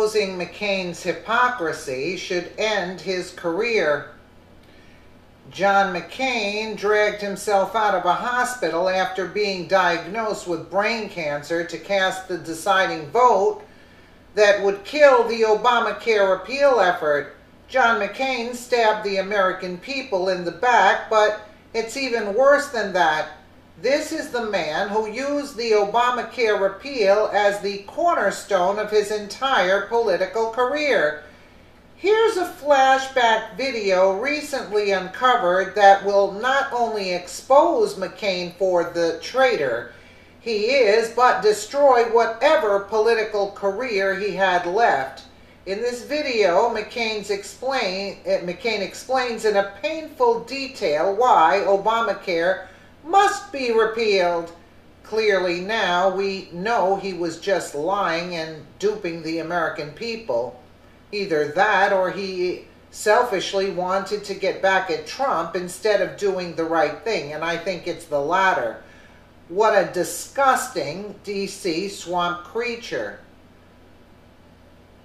exposing McCain's hypocrisy should end his career. John McCain dragged himself out of a hospital after being diagnosed with brain cancer to cast the deciding vote that would kill the Obamacare repeal effort. John McCain stabbed the American people in the back, but it's even worse than that. This is the man who used the Obamacare repeal as the cornerstone of his entire political career. Here's a flashback video recently uncovered that will not only expose McCain for the traitor he is, but destroy whatever political career he had left. In this video, McCain explains in a painful detail why Obamacare must be repealed. Clearly now we know he was just lying and duping the American people. Either that or he selfishly wanted to get back at Trump instead of doing the right thing, and I think it's the latter. What a disgusting DC swamp creature.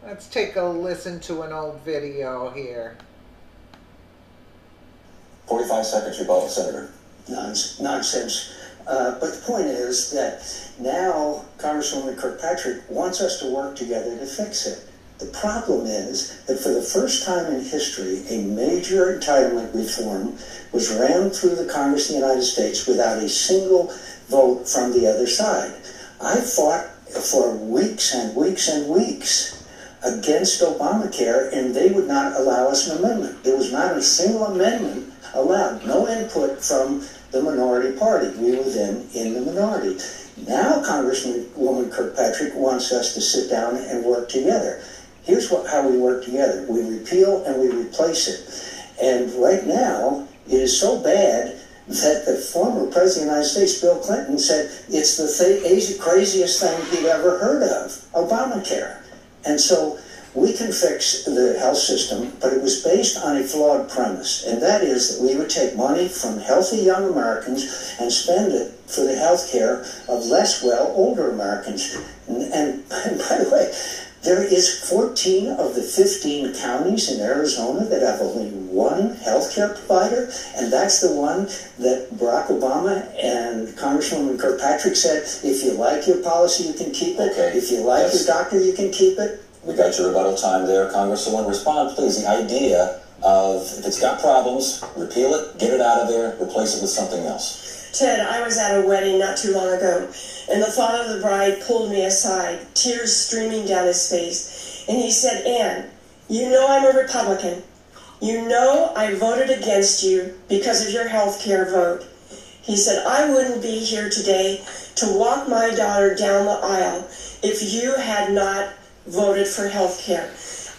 Let's take a listen to an old video here. 45 seconds, rebuttal, Senator. Nonsense. But the point is that now Congresswoman Kirkpatrick wants us to work together to fix it. The problem is that for the first time in history, a major entitlement reform was rammed through the Congress of the United States without a single vote from the other side. I fought for weeks and weeks and weeks against Obamacare, and they would not allow us an amendment. There was not a single amendment allowed, no input from the minority party. We were then in the minority. Now Congresswoman Kirkpatrick wants us to sit down and work together. Here's how we work together. We repeal and we replace it. And right now, it is so bad that the former President of the United States, Bill Clinton, said it's the craziest thing he'd ever heard of, Obamacare. And so we can fix the health system, but it was based on a flawed premise, and that is that we would take money from healthy young Americans and spend it for the health care of less well older Americans. And by the way, there is 14 of the 15 counties in Arizona that have only one health care provider, and that's the one that Barack Obama and Congresswoman Kirkpatrick said, if you like your policy, you can keep it. Okay. If you like your doctor, you can keep it. We got your rebuttal time there, Congresswoman. Respond, please. The idea of, if it's got problems, repeal it, get it out of there, replace it with something else. Ted, I was at a wedding not too long ago, and the father of the bride pulled me aside, tears streaming down his face, and he said, Ann, you know I'm a Republican. You know I voted against you because of your health care vote. He said, I wouldn't be here today to walk my daughter down the aisle if you had not voted for health care.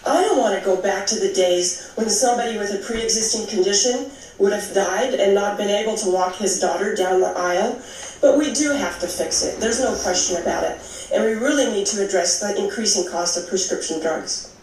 I don't want to go back to the days when somebody with a pre-existing condition would have died and not been able to walk his daughter down the aisle. But we do have to fix it. There's no question about it. And we really need to address the increasing cost of prescription drugs.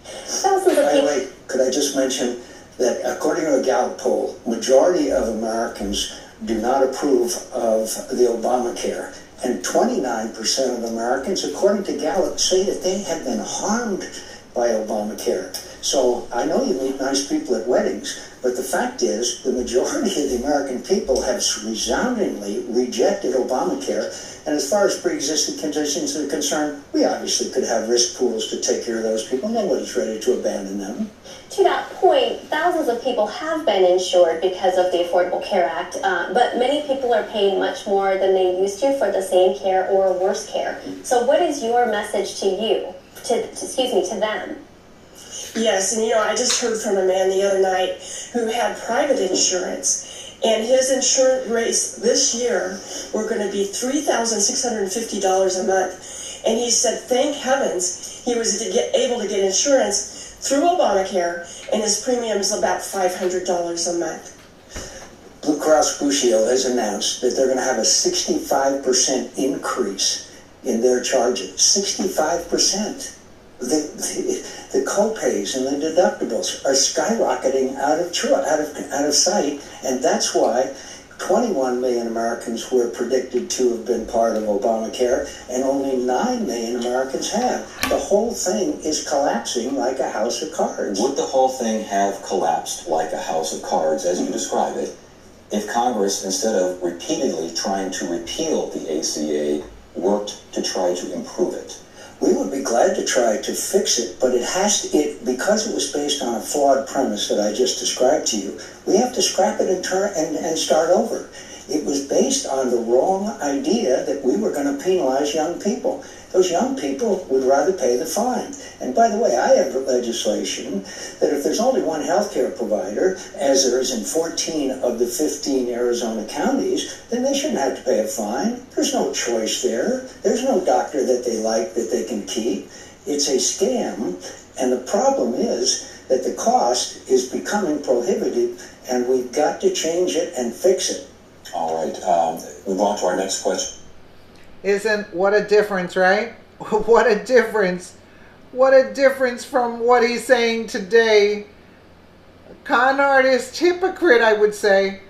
By the way, could I just mention that according to a Gallup poll, majority of Americans do not approve of the Obamacare. And 29% of Americans, according to Gallup, say that they have been harmed by Obamacare. So I know you meet nice people at weddings, but the fact is the majority of the American people have resoundingly rejected Obamacare. And as far as pre-existing conditions are concerned, we obviously could have risk pools to take care of those people. Nobody's ready to abandon them. To that point, thousands of people have been insured because of the Affordable Care Act, but many people are paying much more than they used to for the same care or worse care. So what is your message to you, to them? Yes, and I just heard from a man the other night who had private insurance, and his insurance rates this year were going to be $3,650 a month. And he said, thank heavens he was able to get insurance through Obamacare, and his premium is about $500 a month. Blue Cross Blue Shield has announced that they're going to have a 65% increase in their charges. 65%. The co-pays and the deductibles are skyrocketing out of sight, and that's why 21 million Americans were predicted to have been part of Obamacare, and only 9 million Americans have. The whole thing is collapsing like a house of cards. Would the whole thing have collapsed like a house of cards, as you describe it, if Congress, instead of repeatedly trying to repeal the ACA, worked to try to improve it? We would be glad to try to fix it, but because it was based on a flawed premise that I just described to you, we have to scrap it and start over. It was based on the wrong idea that we were going to penalize young people. Those young people would rather pay the fine. And by the way, I have legislation that if there's only one healthcare provider, as there is in 14 of the 15 Arizona counties, then they shouldn't have to pay a fine. There's no choice there. There's no doctor that they like that they can keep. It's a scam, and the problem is that the cost is becoming prohibitive, and we've got to change it and fix it. All right, move on to our next question. What a difference, right? What a difference. What a difference from what he's saying today. Con artist, hypocrite, I would say.